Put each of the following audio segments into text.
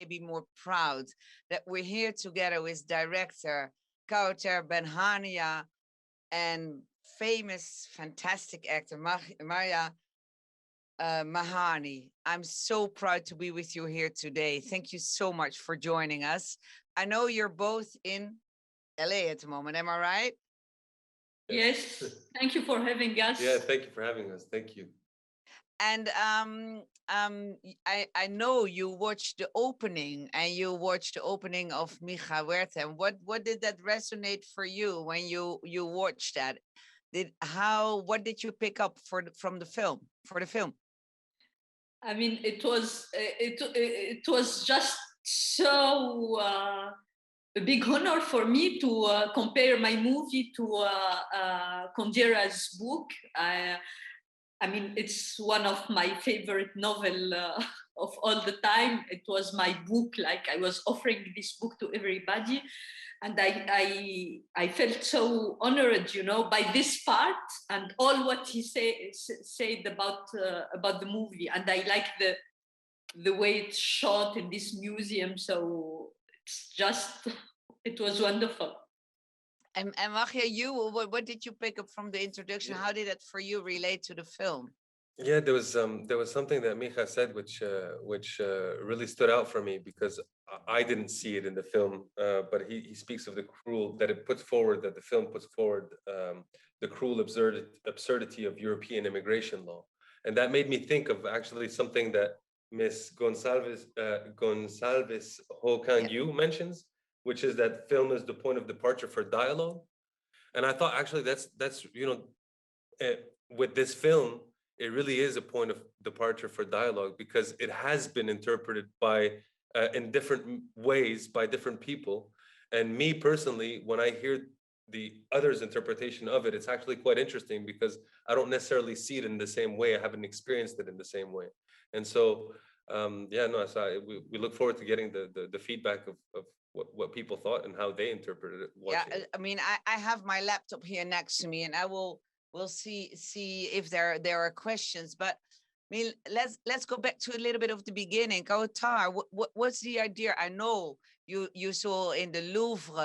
be more proud that we're here together with director Kaouther Ben Hania and famous, fantastic actor Margje Mahayni. I'm so proud to be with you here today. Thank you so much for joining us. I know you're both in LA at the moment. Am I right? Yes. Thank you for having us. Yeah, thank you for having us. Thank you. And I know you watched the opening, and you watched the opening of Mija Huerta. And what did that resonate for you when you watched that? What did you pick up from the film for the film? I mean, it was just so a big honor for me to compare my movie to Kondera's book. I mean, it's one of my favorite novel of all the time. It was my book. Like, I was offering this book to everybody, and I felt so honored, you know, by this part and all what he said about the movie. And I like the way it's shot in this museum. So it was wonderful. And Margje, what did you pick up from the introduction? How did it for you relate to the film? Yeah, there was something that Mija said which really stood out for me, because I didn't see it in the film, but he speaks of the the film puts forward the cruel absurdity of European immigration law, and that made me think of actually something that Miss Gonsalves Ho-Kang-Yu mentions, which is that film is the point of departure for dialogue. And I thought actually that's with this film, it really is a point of departure for dialogue, because it has been interpreted in different ways by different people. And me personally, when I hear the other's interpretation of it, it's actually quite interesting, because I don't necessarily see it in the same way. I haven't experienced it in the same way. And so, we look forward to getting the feedback of what people thought and how they interpreted it. I mean, I have my laptop here next to me, and we'll see if there are questions. But I mean, let's go back to a little bit of the beginning. Kaouther, what's the idea? I know you saw in the Louvre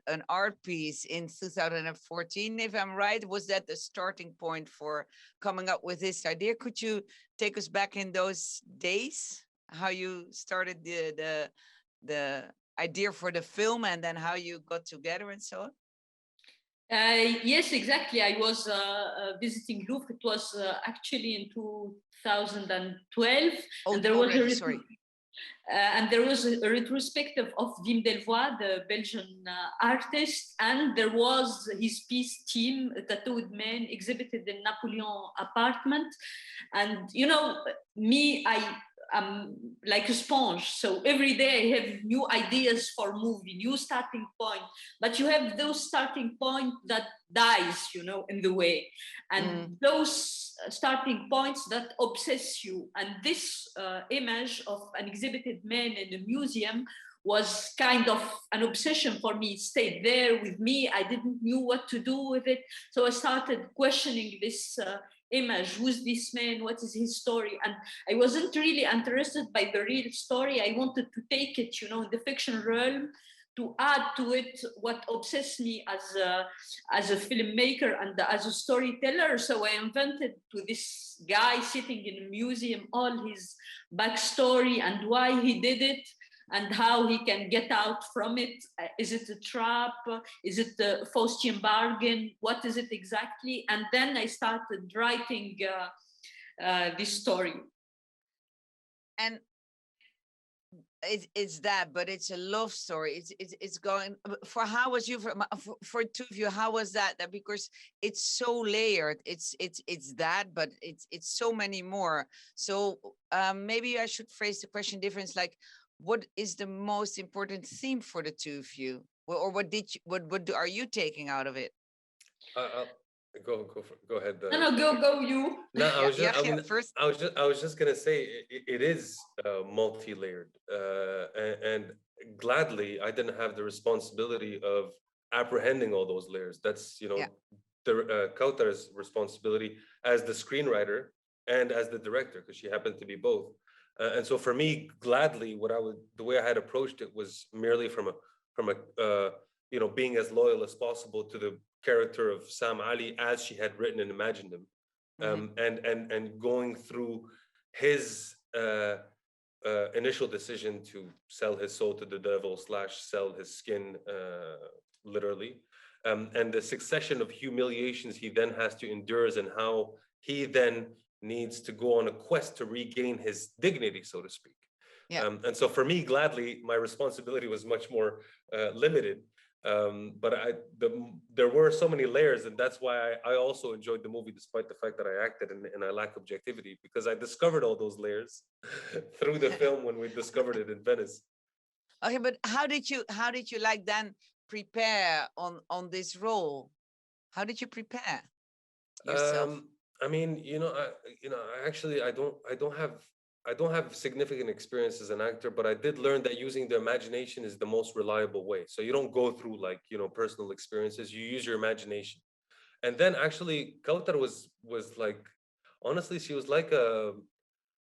an art piece in 2014, if I'm right. Was that the starting point for coming up with this idea? Could you take us back in those days, how you started the idea for the film, and then how you got together and so on? Yes, exactly. I was visiting Louvre. It was actually in 2012. Oh, and there was sorry. And there was a retrospective of Wim Delvoye, the Belgian artist, and there was his piece Team, a tattooed man, exhibited in Napoleon apartment. And you know, I'm like a sponge. So every day I have new ideas for movie, new starting point. But you have those starting point that dies, you know, in the way. And those starting points that obsess you. And this image of an exhibited man in a museum was kind of an obsession for me. It stayed there with me. I didn't know what to do with it. So I started questioning this image. Who's this man? What is his story? And I wasn't really interested by the real story. I wanted to take it, you know, in the fiction realm, to add to it what obsessed me as a filmmaker and as a storyteller. So I invented to this guy sitting in a museum all his backstory and why he did it, and how he can get out from it. Is it a trap? Is it a Faustian bargain? What is it exactly? And then I started writing this story. And it's that, but it's a love story. It's going for. How was you for two of you? How was that? Because it's so layered. It's that, but it's so many more. So maybe I should phrase the question different. Like, what is the most important theme for the two of you, or what are you taking out of it? Go ahead. No, go you. No, first. I was just gonna say it is multi-layered, and gladly I didn't have the responsibility of apprehending all those layers. That's the Kaouther's responsibility as the screenwriter and as the director, because she happened to be both. And so for me, gladly, the way I had approached it was merely from a being as loyal as possible to the character of Sam Ali as she had written and imagined him, and going through his initial decision to sell his soul to the devil / sell his skin, literally, and the succession of humiliations he then has to endure, and how he then needs to go on a quest to regain his dignity, so to speak. Yeah. And so for me, gladly, my responsibility was much more limited. But there were so many layers, and that's why I also enjoyed the movie, despite the fact that I acted and I lack objectivity, because I discovered all those layers through the film when we discovered it in Venice. Okay, but how did you like then prepare on this role? How did you prepare yourself? I mean, I don't have significant experience as an actor, but I did learn that using the imagination is the most reliable way. So you don't go through personal experiences, you use your imagination. And then actually Kaouther was like, honestly, she was like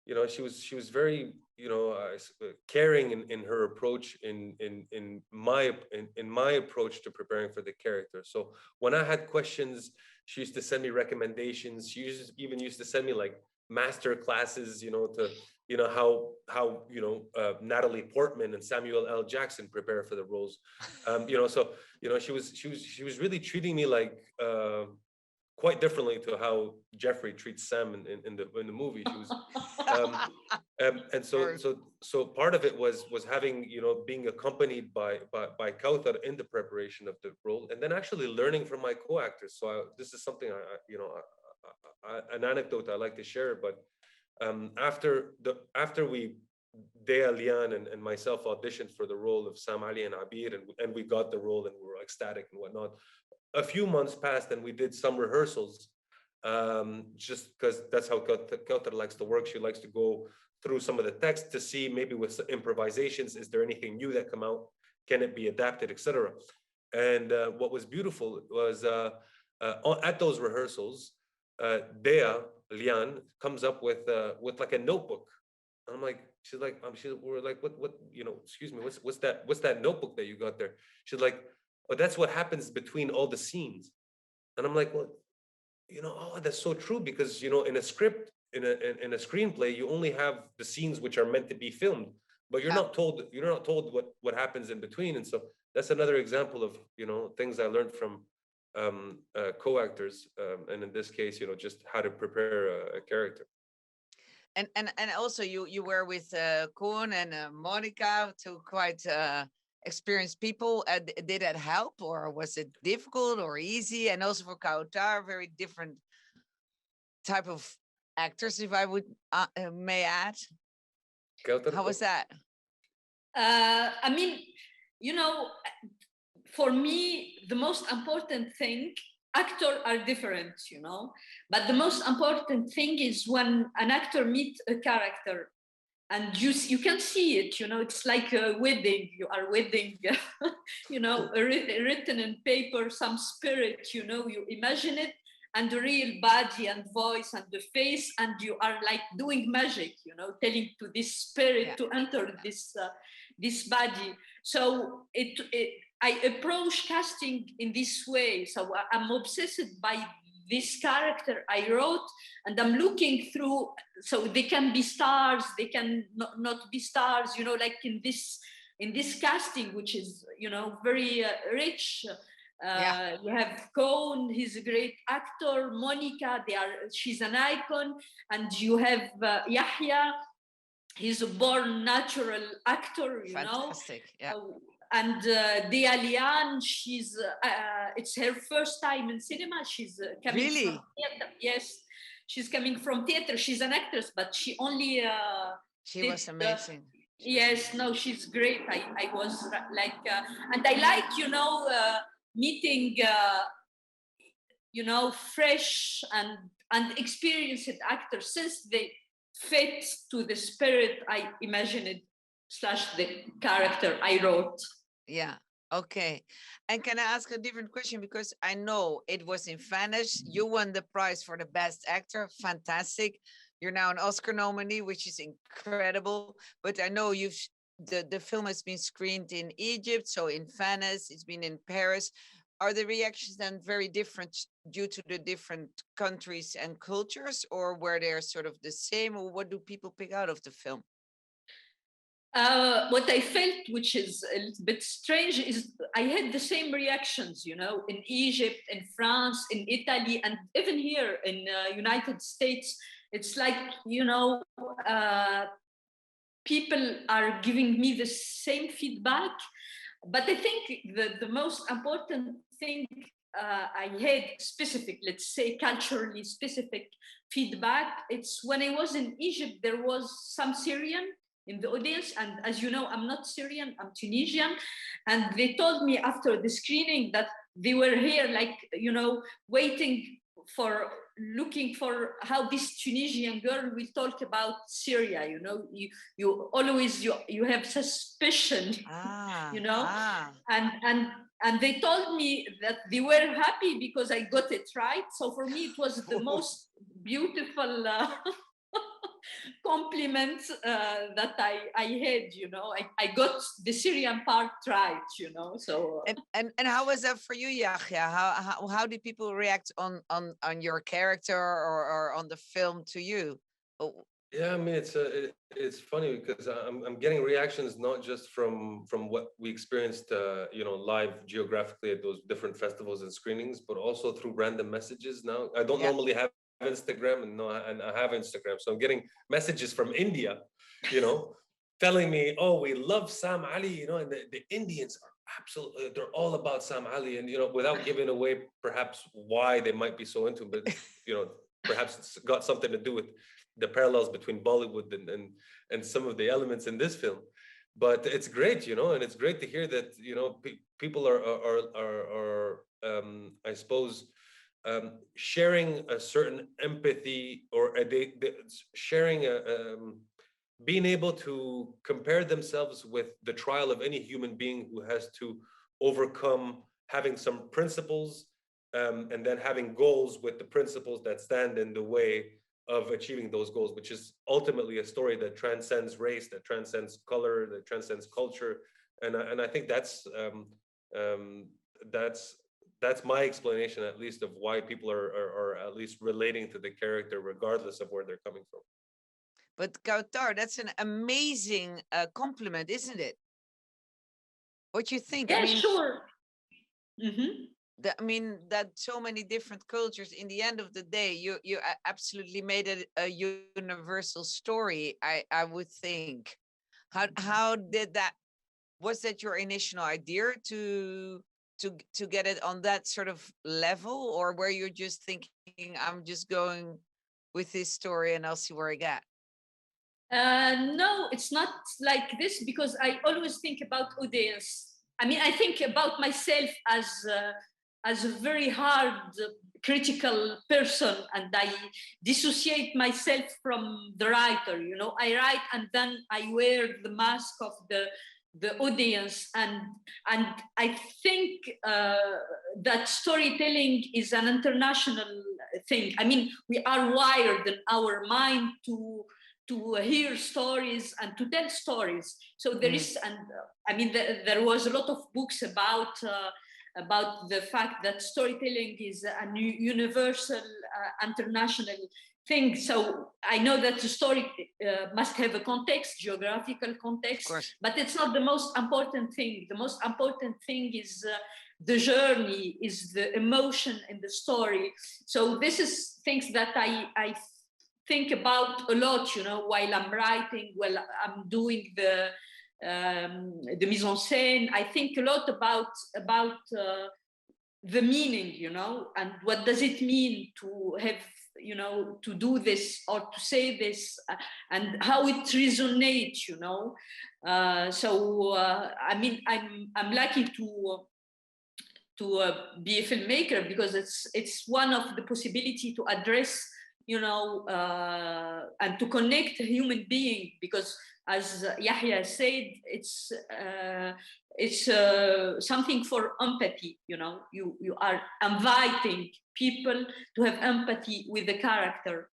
she was very caring in her approach in my approach to preparing for the character. So when I had questions, she used to send me recommendations. She even used to send me like master classes, to how Natalie Portman and Samuel L. Jackson prepare for the roles. So she was really treating me like quite differently to how Jeffrey treats Sam in the movie. She was, and so part of it was having being accompanied by Kaouther in the preparation of the role, and then actually learning from my co-actors. So this is something an anecdote I like to share. But after Dea Lian and myself auditioned for the role of Sam Ali and Abeer, and we got the role, and we were ecstatic and whatnot. A few months passed, and we did some rehearsals, just because that's how Kaouther likes to work. She likes to go through some of the text to see, maybe with improvisations, is there anything new that come out? Can it be adapted, etc. And what was beautiful was at those rehearsals, Dea Lian comes up with like a notebook. And I'm like, we're like, what, excuse me, what's that notebook that you got there? She's like, oh, that's what happens between all the scenes. And I'm like, well, oh, that's so true, because in a script, in a screenplay, you only have the scenes which are meant to be filmed, but you're not told what happens in between. And so that's another example of things I learned from co-actors, and in this case, just how to prepare a character. And also you were with Koen and Monica, two quite experienced people. Did that help, or was it difficult or easy? And also for Kaouther, very different type of actors, if I would may add. Kaouther, how was that? I mean, for me, the most important thing, actors are different, but the most important thing is when an actor meets a character, and you can see it, it's like a wedding. You are wedding, written in paper, some spirit, you imagine it, and the real body and voice and the face, and you are like doing magic, telling to this spirit to enter this body. So I approach casting in this way. So I'm obsessed by this character I wrote, and I'm looking through, so they can be stars, they can not be stars, like in this casting, which is, very rich. You have Koning, he's a great actor. Monica, she's an icon. And you have Yahya, he's a born natural actor, Fantastic. Yeah. And Dea Lian, she's it's her first time in cinema. She's coming from theater. Yes, she's coming from theater. She's an actress, but she only she was amazing. No, she's great. I was like, and I like, meeting, fresh and experienced actors, since they fit to the spirit I imagined / the character I wrote. Yeah. Okay. And can I ask a different question? Because I know it was in Venice. You won the prize for the best actor. Fantastic. You're now an Oscar nominee, which is incredible. But I know the film has been screened in Egypt, so in Venice, it's been in Paris. Are the reactions then very different due to the different countries and cultures, or were they sort of the same, or what do people pick out of the film? What I felt, which is a little bit strange, is I had the same reactions, you know, in Egypt, in France, in Italy, and even here in United States. It's like, you know, people are giving me the same feedback. But I think the most important thing I had specific, let's say culturally specific feedback, it's when I was in Egypt, there was some Syrian in the audience. And as you know, I'm not Syrian, I'm Tunisian. And they told me after the screening that they were here, like, you know, waiting for, looking for how this Tunisian girl will talk about Syria. You know, you always, you have suspicion, you know, and they told me that they were happy because I got it right. So for me, it was the most beautiful compliment that I had, you know. I got the Syrian part right, you know. So and how was that for you, Yahya? How did people react on your character or on the film to you? Yeah, I mean, it's funny because I'm getting reactions not just from what we experienced, you know, live geographically at those different festivals and screenings, but also through random messages. Now, I don't normally have Instagram, and I have Instagram, so I'm getting messages from India, you know, telling me, oh, we love Sam Ali, you know, and the Indians are absolutely, they're all about Sam Ali, and, you know, without giving away perhaps why they might be so into him, but, you know, perhaps it's got something to do with the parallels between Bollywood and some of the elements in this film. But it's great, you know, and it's great to hear that, you know, people are I suppose, sharing a certain empathy, or sharing being able to compare themselves with the trial of any human being who has to overcome having some principles, and then having goals with the principles that stand in the way of achieving those goals, which is ultimately a story that transcends race, that transcends color, that transcends culture. And I think that's my explanation, at least, of why people are at least relating to the character, regardless of where they're coming from. But Kaouther, that's an amazing compliment, isn't it? What you think? Yeah, I mean, sure. Mm-hmm. I mean, that so many different cultures, in the end of the day, you absolutely made it a universal story, I would think. How did that, was that your initial idea to get it on that sort of level, or were you just thinking, I'm just going with this story and I'll see where I get? No, it's not like this, because I always think about audience. I mean, I think about myself as a very hard, critical person, and I dissociate myself from the writer. You know, I write and then I wear the mask of the audience, and I think that storytelling is an international thing. I mean, we are wired in our mind to hear stories and to tell stories. So there is, and I mean, there was a lot of books about the fact that storytelling is a universal, international thing. So I know that the story must have a context, geographical context, but it's not the most important thing. The most important thing is the journey, is the emotion in the story. So this is things that I think about a lot, you know, while I'm writing, while I'm doing the mise en scène. I think a lot about the meaning, you know, and what does it mean to have, you know, to do this or to say this, and how it resonates, you know. So I mean, I'm lucky to be a filmmaker, because it's one of the possibility to address, you know, and to connect a human being, because as Yahya said, it's something for empathy, you know. You are inviting people to have empathy with the character.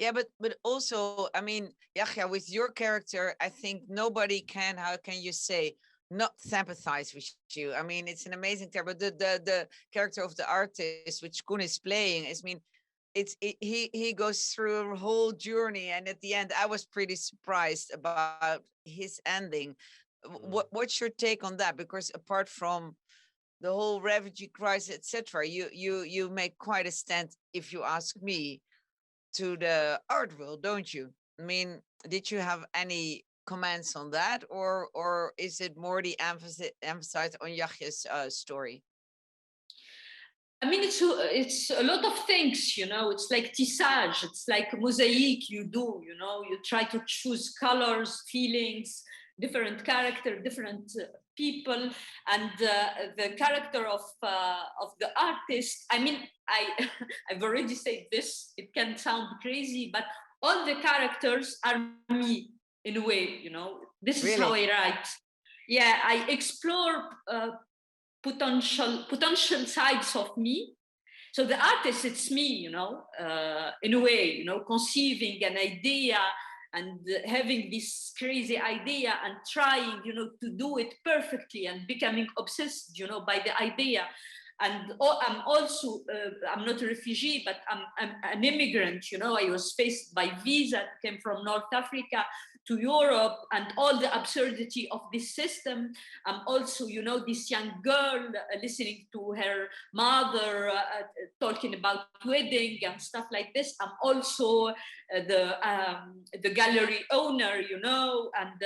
Yeah, but also, I mean, Yahya, with your character, I think nobody can, how can you say, not sympathize with you. I mean, it's an amazing character. But the character of the artist, which Koen is playing, I mean, he goes through a whole journey, and at the end, I was pretty surprised about his ending. What's your take on that? Because apart from the whole refugee crisis, etc., you make quite a stand, if you ask me, to the art world, don't you? I mean, did you have any comments on that, or is it more the emphasis on Yahya's story? I mean, it's a lot of things, you know. It's like tissage. It's like mosaic. You do, you know. You try to choose colors, feelings, different character, different people, and the character of the artist. I mean, I've already said this. It can sound crazy, but all the characters are me in a way. You know, this is how I write. Yeah, I explore potential sides of me. So the artist, it's me, you know, in a way, you know, conceiving an idea and having this crazy idea and trying, you know, to do it perfectly and becoming obsessed, you know, by the idea. And I'm also, I'm not a refugee, but I'm an immigrant, you know. I was faced by visa, came from North Africa to Europe, and all the absurdity of this system. I'm also, you know, this young girl listening to her mother talking about wedding and stuff like this. I'm also the gallery owner, you know, and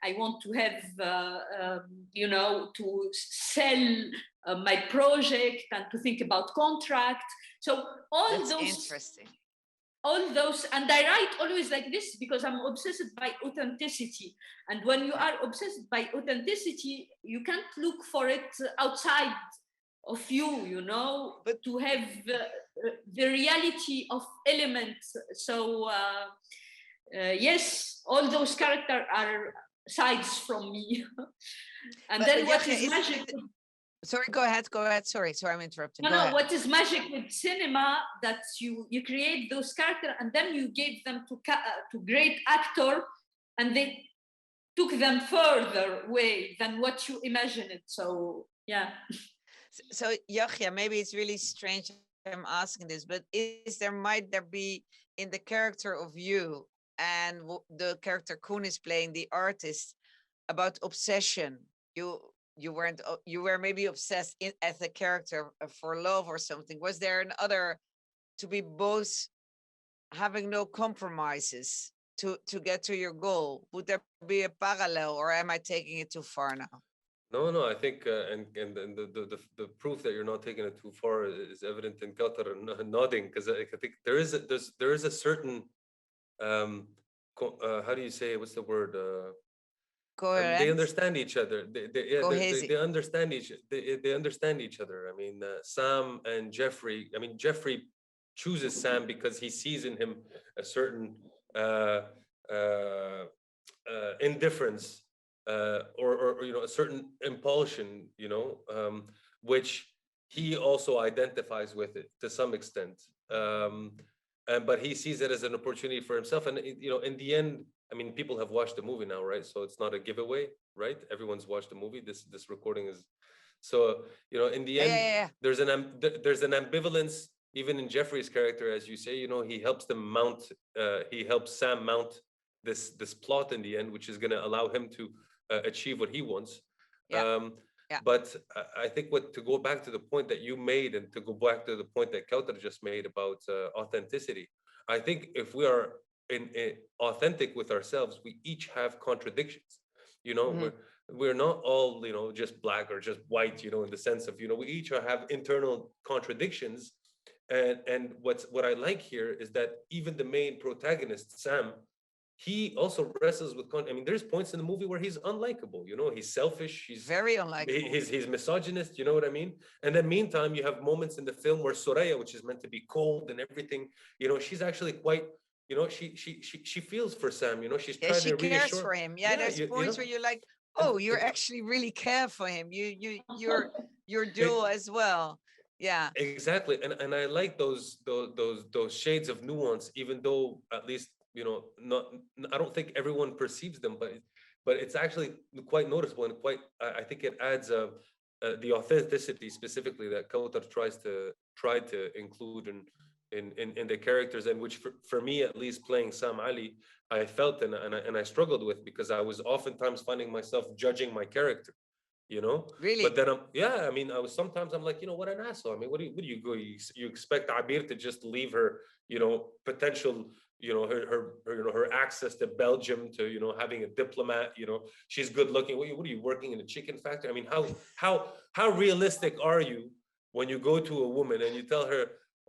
I want to have, you know, to sell my project and to think about contract. So That's interesting. All those, and I write always like this because I'm obsessed by authenticity. And when you are obsessed by authenticity, you can't look for it outside of you, you know, but to have the reality of elements. So yes, all those characters are sides from me. And but then what is magic? Sorry, go ahead. Sorry, I'm interrupting. No, what is magic with cinema, that you create those characters and then you gave them to great actor, and they took them further way than what you imagine it. So yeah. So Yahya, maybe it's really strange I'm asking this, but might there be in the character of you and the character Koen is playing, the artist, about obsession? You were maybe obsessed as a character for love or something. Was there another, to be both having no compromises to get to your goal? Would there be a parallel, or am I taking it too far now? No, I think and the proof that you're not taking it too far is evident in Kaouther nodding, because I think there is a certain how do you say, what's the word? They understand each other. They understand they understand each other. I mean, Sam and Jeffrey. I mean, Jeffrey chooses Sam because he sees in him a certain indifference, or you know, a certain impulsion, you know, which he also identifies with it to some extent. But he sees it as an opportunity for himself, and you know, in the end, I mean, people have watched the movie now, right? So it's not a giveaway, right? Everyone's watched the movie. This recording is, so you know, in the end, there's an ambivalence even in Jeffrey's character, as you say. You know, he helps Sam mount this plot in the end, which is going to allow him to achieve what he wants. But I think to go back to the point that you made, and to go back to the point that Kaouther just made about authenticity, I think if we are authentic with ourselves, we each have contradictions. You know, we're not all, you know, just black or just white, you know, in the sense of, you know, we each have internal contradictions. And what I like here is that even the main protagonist, Sam, he also wrestles with I mean, there's points in the movie where he's unlikable, you know, he's selfish, he's very unlikable, he's misogynist, you know what I mean? And then meantime, you have moments in the film where Soraya, which is meant to be cold and everything, you know, she's actually quite, you know, she feels for Sam, you know, she's trying to reassure. She cares for him. There's points where you're like, oh, you're actually really care for him. You're dual as well. Yeah, Exactly, and I like those shades of nuance, even though at least not I don't think everyone perceives them, but it's actually quite noticeable and quite I think it adds the authenticity specifically that Kautar try to include in the characters, and which for me at least playing Sam Ali I felt and I struggled with because I was oftentimes finding myself judging my character, you know. But really. then yeah, I mean, I was sometimes I'm like, what an asshole. I mean, what do you go? You expect Abeer to just leave her, potential, her access to Belgium to, having a diplomat, she's good looking. What are you working in a chicken factory? I mean, how realistic are you when you go to a woman and you tell her,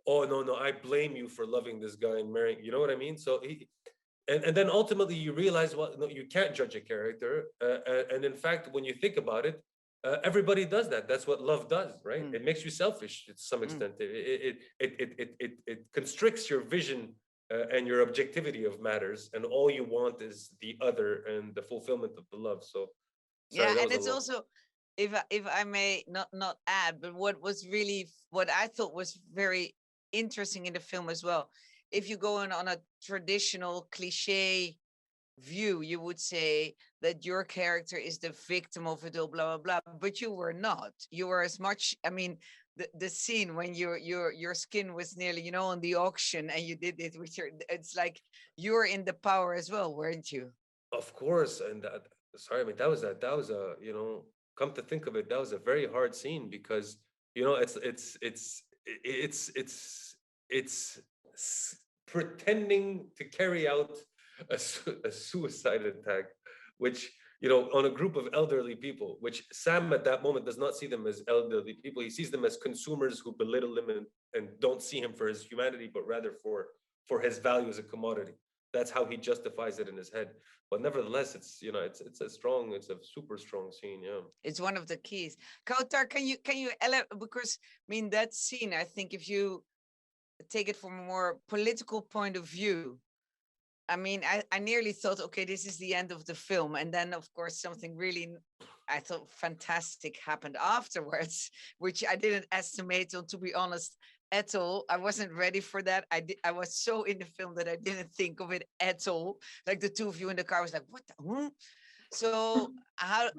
oh no, I blame you for loving this guy and marrying, you know what I mean? So and then ultimately you realize, well, no, you can't judge a character, and in fact when you think about it, everybody does that. That's what love does, right? Mm, It makes you selfish to some mm. extent. It constricts your vision, and your objectivity of matters, and all you want is the other and the fulfillment of the love. So sorry, Yeah, that and was a it's lot. also, if I may not add, but what I thought was very interesting in the film as well. If you go in on a traditional cliche view, you would say that your character is the victim of it all, blah blah blah. But you were not. You were as much. I mean, the scene when your skin was nearly, on the auction, and you did it with your. It's like you were in the power as well, weren't you? Of course, and sorry, I mean that was a come to think of it, that was a very hard scene because it's it's pretending to carry out a suicide attack, which on a group of elderly people, which Sam at that moment does not see them as elderly people. He sees them as consumers who belittle him and don't see him for his humanity, but rather for his value as a commodity. That's how he justifies it in his head. But nevertheless, it's a super strong scene. Yeah. It's one of the keys. Kautar, can you because I mean that scene, I think if you take it from a more political point of view, I mean, I nearly thought, okay, this is the end of the film. And then, of course, something really, I thought, fantastic happened afterwards, which I didn't estimate, or to be honest, at all. I wasn't ready for that. I was so in the film that I didn't think of it at all. Like the two of you in the car was like, what the, So how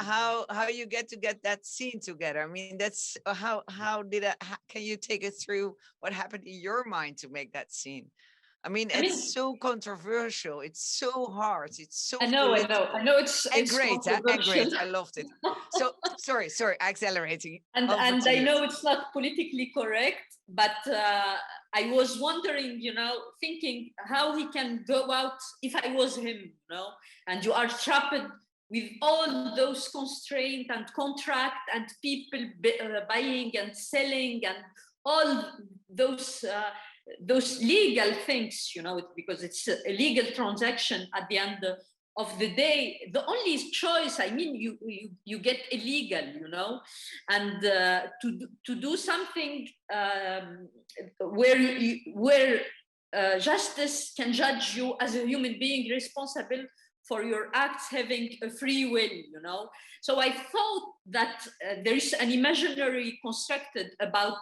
you get that scene together? I mean, that's how did can you take us through what happened in your mind to make that scene? I mean, I it's mean, so controversial. It's so hard. It's so I political know and it's great. And controversial. great. I loved it. So sorry, accelerating. Over And to I you. know it's not politically correct, but I was wondering, thinking how he can go out if I was him, and you are trapped with all those constraints and contract and people buying and selling and all those legal things, because it's a legal transaction at the end of the day. The only choice, I mean, you get illegal, and to do something where justice can judge you as a human being responsible for your acts, having a free will, So I thought that there is an imaginary constructed about,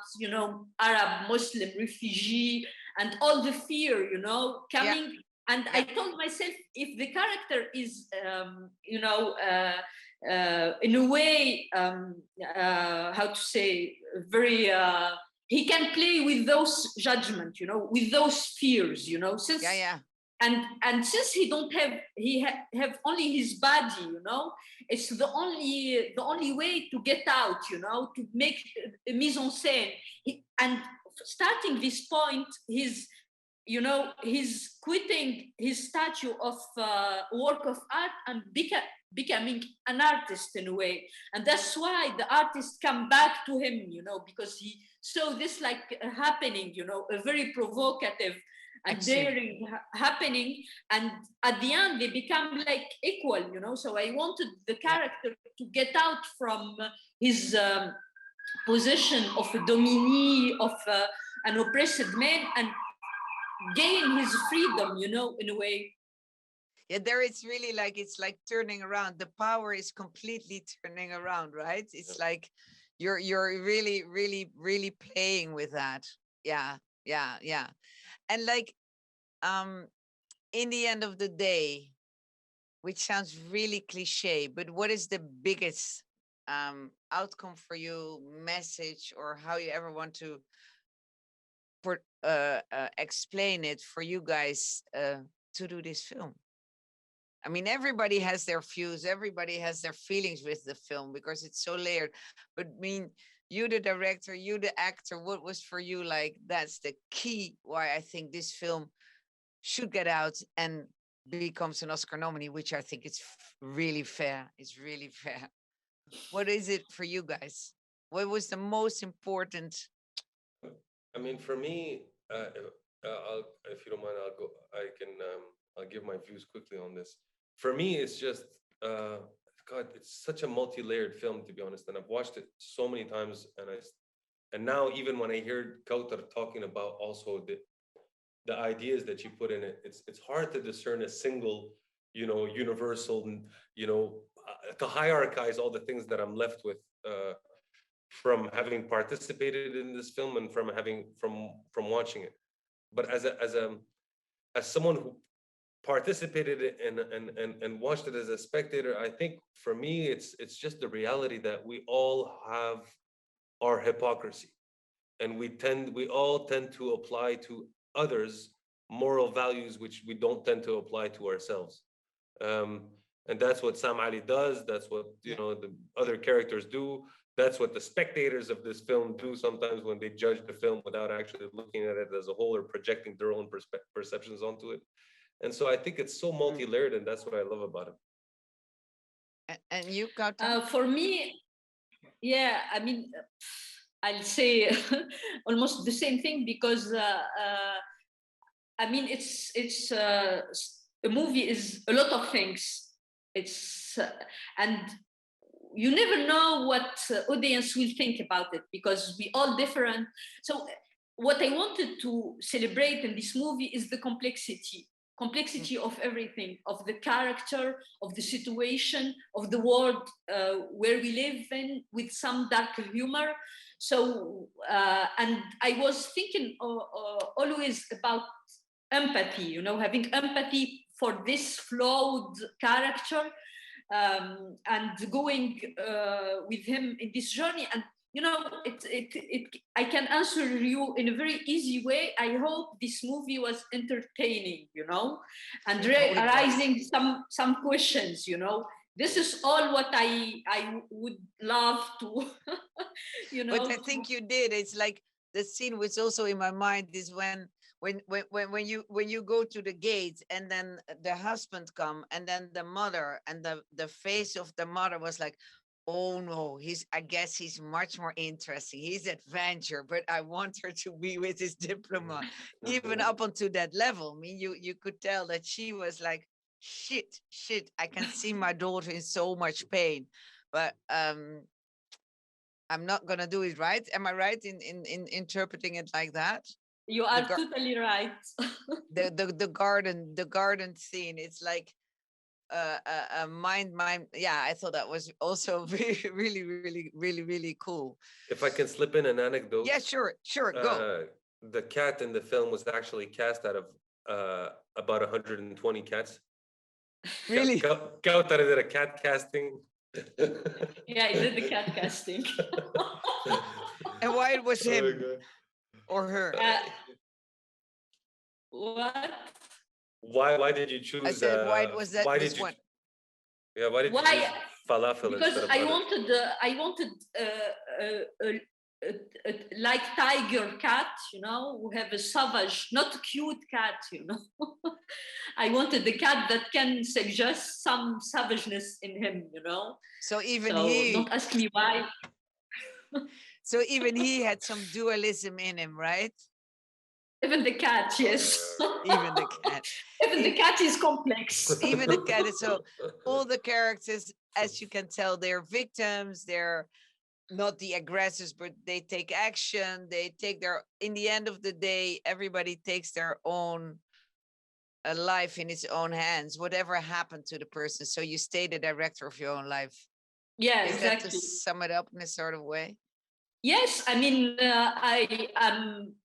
Arab, Muslim, refugee, and all the fear, coming. Yeah. And I told myself, if the character is, in a way, how to say, very, he can play with those judgments, with those fears, since Yeah. and since he don't have have only his body, it's the only way to get out, to make a mise en scène. And starting this point, he's quitting his statue of work of art and becoming an artist in a way. And that's why the artist come back to him, because he saw this like happening, a very provocative and Excellent. daring happening, and at the end they become like equal, So I wanted the Yeah. character to get out from his position of a dominee, of an oppressed man, and gain his freedom, in a way. Yeah, there it's really like, it's like turning around. The power is completely turning around, right? It's like you're really, really, really playing with that. Yeah, yeah. And like, in the end of the day, which sounds really cliche, but what is the biggest outcome for you, message, or how you ever want to explain it for you guys to do this film? I mean, everybody has their views, everybody has their feelings with the film because it's so layered. But I mean, you, the director, you, the actor, what was for you like, that's the key why I think this film should get out and becomes an Oscar nominee, which I think is really fair. It's really fair. What is it for you guys? What was the most important? I mean, for me, if you don't mind, I'll give my views quickly on this. For me, it's just, God, it's such a multi-layered film, to be honest. And I've watched it so many times, and now even when I hear Kaouther talking about also the ideas that you put in it, it's hard to discern a single, universal, to hierarchize all the things that I'm left with from having participated in this film and from watching it. But as someone who participated and watched it as a spectator, I think for me it's just the reality that we all have our hypocrisy, and we all tend to apply to others moral values which we don't tend to apply to ourselves. And that's what Sam Ali does. That's what the other characters do. That's what the spectators of this film do sometimes when they judge the film without actually looking at it as a whole or projecting their own perceptions onto it. And so I think it's so multi-layered, and that's what I love about it. And you, Kaouther? For me, yeah, I mean, I'll say almost the same thing because I mean, it's a movie is a lot of things. It's and you never know what audience will think about it because we all different. So what I wanted to celebrate in this movie is the complexity of everything, of the character, of the situation, of the world where we live in, with some darker humor. So, and I was thinking always about empathy, having empathy for this flawed character, and going with him in this journey. And I can answer you in a very easy way. I hope this movie was entertaining, and raising some questions, This is all what I would love to, But I think you did. It's like the scene was also in my mind is when you go to the gates and then the husband come and then the mother, and the face of the mother was like, oh no, I guess he's much more interesting. He's adventure, but I want her to be with his diploma. Even up onto that level. I mean, you could tell that she was like, shit, I can see my daughter in so much pain. But I'm not gonna do it, right? Am I right in interpreting it like that? You are totally right. the garden scene, it's like mind. Yeah, I thought that was also really cool. If I can slip in an anecdote. Yeah, sure, go. The cat in the film was actually cast out of about 120 cats. Really? Kaouther did a cat casting. Yeah, I did the cat casting. And why it was him or her? What? Why did you choose? I said, why was that? Why did you? One? Yeah, why did you choose falafel? Because I wanted like tiger cat, who have a savage, not cute cat, I wanted the cat that can suggest some savageness in him, So he. Don't ask me why. So even he had some dualism in him, right? Even the cat, yes. Even the cat. Even the cat is complex. Even the cat is so. All the characters, as you can tell, they're victims. They're not the aggressors, but they take action. They take in the end of the day, everybody takes their own life in its own hands, whatever happened to the person. So you stay the director of your own life. Yeah, Is exactly. that to sum it up in a sort of way? Yes, I mean,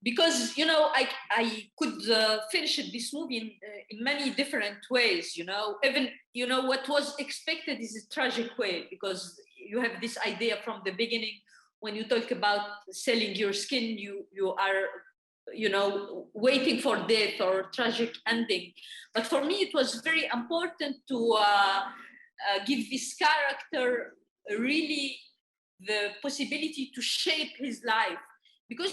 because I could finish this movie in many different ways. Even what was expected is a tragic way, because you have this idea from the beginning. When you talk about selling your skin, you are waiting for death or tragic ending. But for me, it was very important to give this character really the possibility to shape his life, because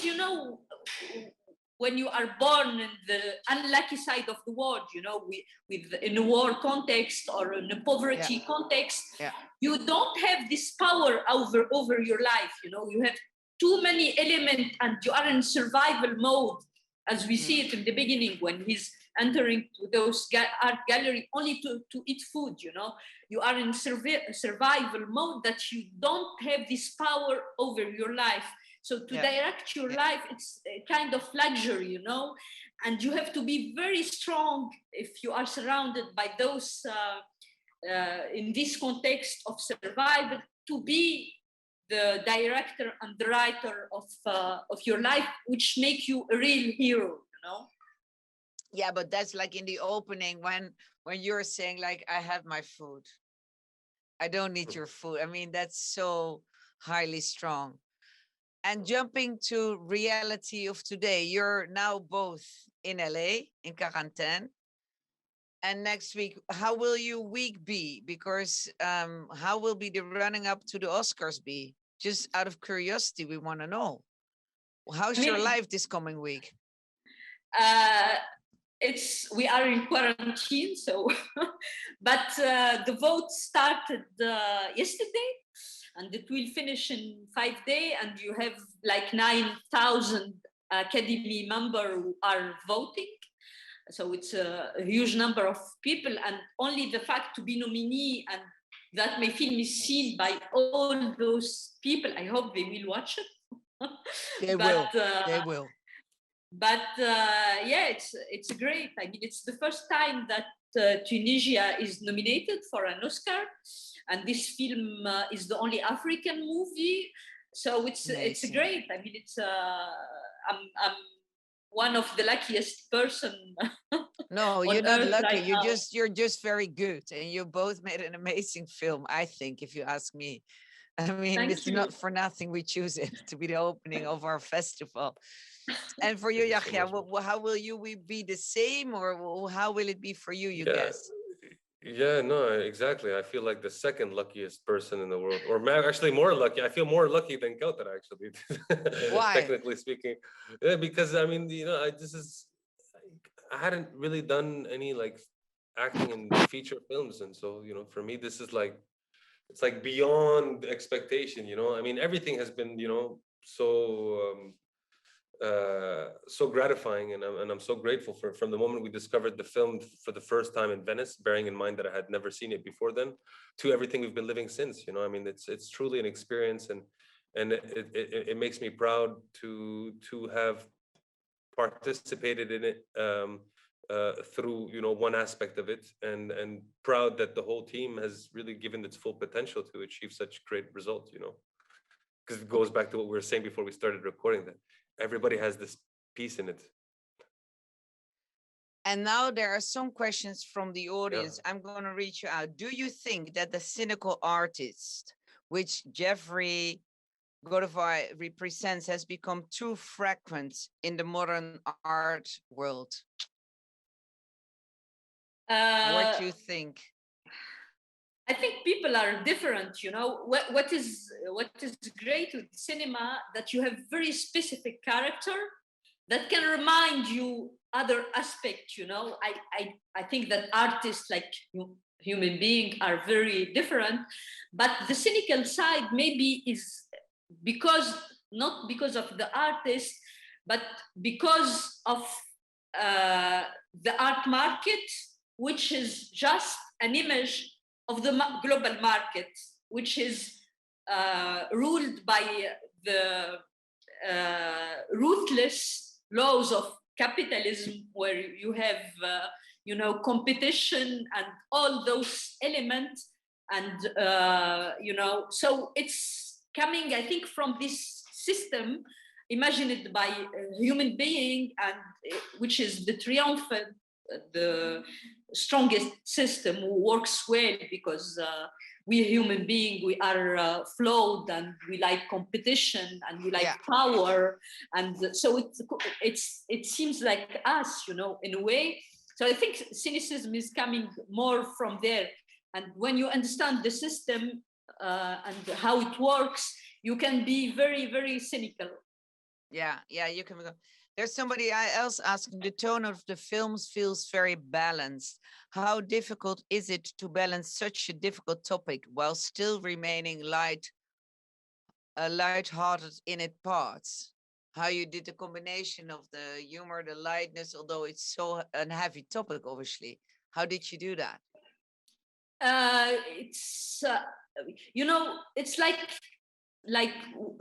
when you are born in the unlucky side of the world, with in a war context or in a poverty context, you don't have this power over your life. You have too many elements and you are in survival mode, as we see it in the beginning when he's entering to those art gallery only to eat food. You are in survival mode, that you don't have this power over your life. So to direct your life, it's a kind of luxury, and you have to be very strong if you are surrounded by those in this context of survival, to be the director and the writer of your life, which make you a real hero. Yeah, but that's like in the opening when you're saying like, I have my food, I don't need your food. I mean, that's so highly strong. And jumping to reality of today, you're now both in LA, in quarantine. And next week, how will your week be? Because how will be the running up to the Oscars be? Just out of curiosity, we want to know. How's your life this coming week? We are in quarantine, so but the vote started yesterday, and it will finish in 5 days, and you have like 9,000 Academy members who are voting. So it's a huge number of people, and only the fact to be nominee and that my film is seen by all those people, I hope they will watch it. They will. They will. But it's great. I mean, it's the first time that Tunisia is nominated for an Oscar, and this film is the only African movie. So it's great. I mean, I'm one of the luckiest person. No, you're not lucky. You're just very good, and you both made an amazing film, I think, if you ask me. I mean, it's not for nothing we choose it to be the opening of our festival. And for you, Yahya, how will you be the same, or how will it be for you, you guess? Yeah, no, exactly. I feel like the second luckiest person in the world, or actually more lucky. I feel more lucky than Kaouther, actually. Why? Technically speaking. Yeah, because I mean, I hadn't really done any like acting in feature films, and so for me, this is like, it's like beyond expectation. I mean, everything has been so gratifying, and I'm so grateful from the moment we discovered the film for the first time in Venice, bearing in mind that I had never seen it before then, to everything we've been living since. I mean, it's truly an experience, and it makes me proud to have participated in it through one aspect of it, and proud that the whole team has really given its full potential to achieve such great results. Because it goes back to what we were saying before we started recording, that everybody has this piece in it. And now there are some questions from the audience. I'm going to reach you out. Do you think that the cynical artist, which Jeffrey Godefroy represents, has become too frequent in the modern art world? What do you think? I think people are different. What is great with cinema, that you have very specific character that can remind you other aspects. I think that artists, like human beings, are very different, but the cynical side maybe is not because of the artist, but because of the art market, which is just an image of the global market, which is ruled by the ruthless laws of capitalism, where you have competition and all those elements, and so it's coming, I think, from this system imagined by a human being, and which is the triumphant, the strongest system, who works well because we human beings, we are flawed, and we like competition, and we like power, and so it seems like us, you know, in a way. So I think cynicism is coming more from there, and when you understand the system and how it works, you can be very, very cynical. Yeah, you can go. There's somebody else asking, the tone of the films feels very balanced. How difficult is it to balance such a difficult topic while still remaining light-hearted in its parts? How you did the combination of the humor, the lightness, although it's so a heavy topic, obviously. How did you do that? It's you know, it's like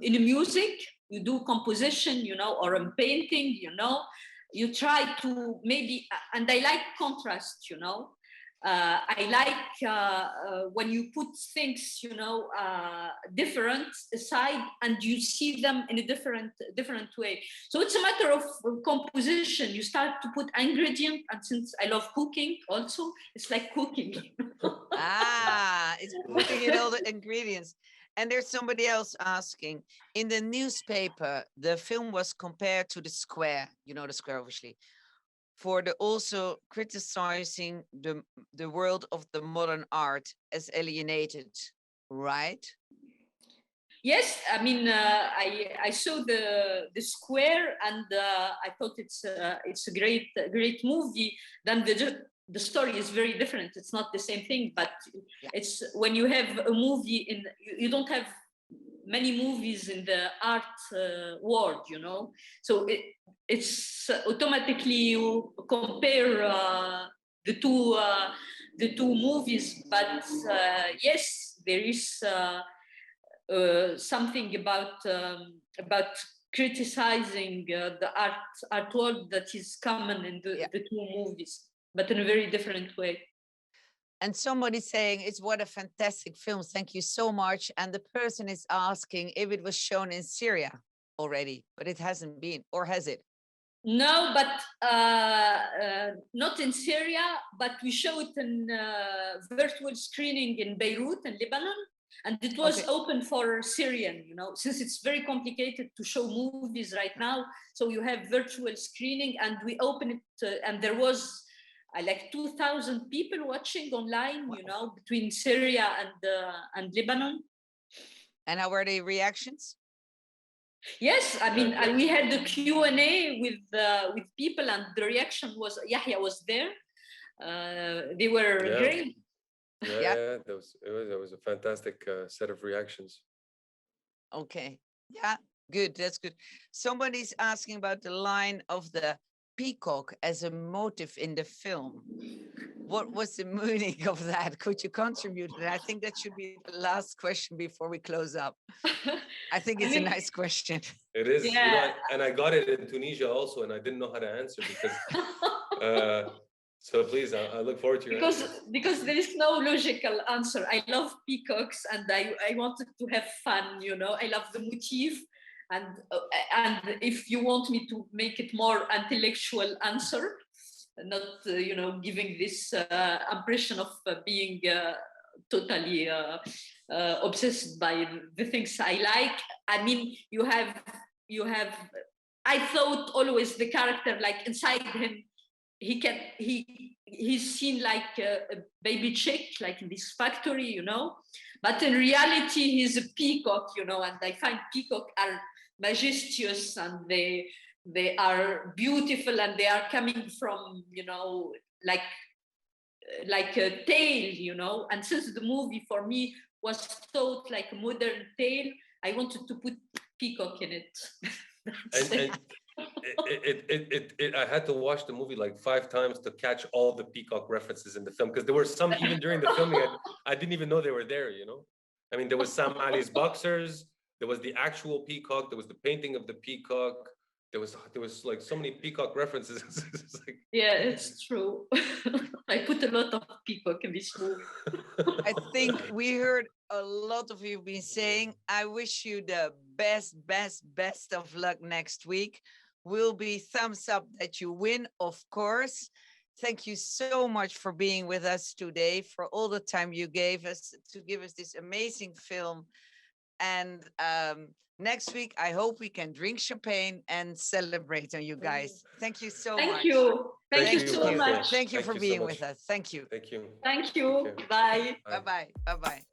in music, you do composition, you know, or in painting, you know, you try to maybe, and I like contrast, you know. I like when you put things, you know, different aside, and you see them in a different way. So it's a matter of composition. You start to put ingredient, and since I love cooking, also it's like cooking. It's putting in all the ingredients. And there's somebody else asking, in the newspaper, the film was compared to The Square, you know, The Square, obviously, for the also criticizing the world of the modern art as alienated, right? Yes, I mean, I saw the Square, and I thought it's a great movie. Then the story is very different. It's not the same thing, but it's when you have a movie you don't have many movies in the art world, you know. So it's automatically you compare the two movies. But yes, there is something about criticizing the art world that is common in the two movies, but in a very different way. And somebody saying, it's what a fantastic film. Thank you so much. And the person is asking if it was shown in Syria already, but it hasn't been, or has it? No, but not in Syria, but we show it in virtual screening in Beirut in Lebanon. And it was open for Syrian, you know, since it's very complicated to show movies right now. So you have virtual screening, and we open it, and there was like 2,000 people watching online, you know, between Syria and Lebanon. And how were the reactions? Yes, I mean, we had the Q&A with people, and the reaction was, Yahya was there. They were great. It was a fantastic set of reactions. Okay, yeah, good, that's good. Somebody's asking about the line of the peacock as a motive in the film. What was the meaning of that? Could you contribute? And I think that should be the last question before we close up. I think it's a nice question. It is, you know, and I got it in Tunisia also, and I didn't know how to answer because so please, I look forward to your answer. Because there is no logical answer. I love peacocks, and I wanted to have fun, you know. I love the motif, and if you want me to make it more intellectual answer, not you know, giving this impression of being totally obsessed by the things I like. I mean, you have. I thought always the character, like inside him, he's seen like a baby chick, like in this factory, you know. But in reality, he's a peacock, you know. And I find peacock are majestuous, and they are beautiful, and they are coming from, you know, like a tale, you know. And since the movie for me was thought like a modern tale, I wanted to put peacock in it. I had to watch the movie like 5 times to catch all the peacock references in the film, because there were some even during the filming I didn't even know they were there, you know. I mean, there was Sam Ali's boxers, there was the actual peacock, there was the painting of the peacock, there was like so many peacock references. It's like... Yeah, it's true. I put a lot of peacock in this movie. I think we heard a lot of you have been saying. I wish you the best of luck next week. Will be thumbs up that you win, of course. Thank you so much for being with us today, for all the time you gave us to give us this amazing film. And next week, I hope we can drink champagne and celebrate on you guys. Thank you so much. Thank you. Thank you so much. Thank you for being with us. Thank you. Thank you. Thank you. Bye. Bye-bye. Bye-bye.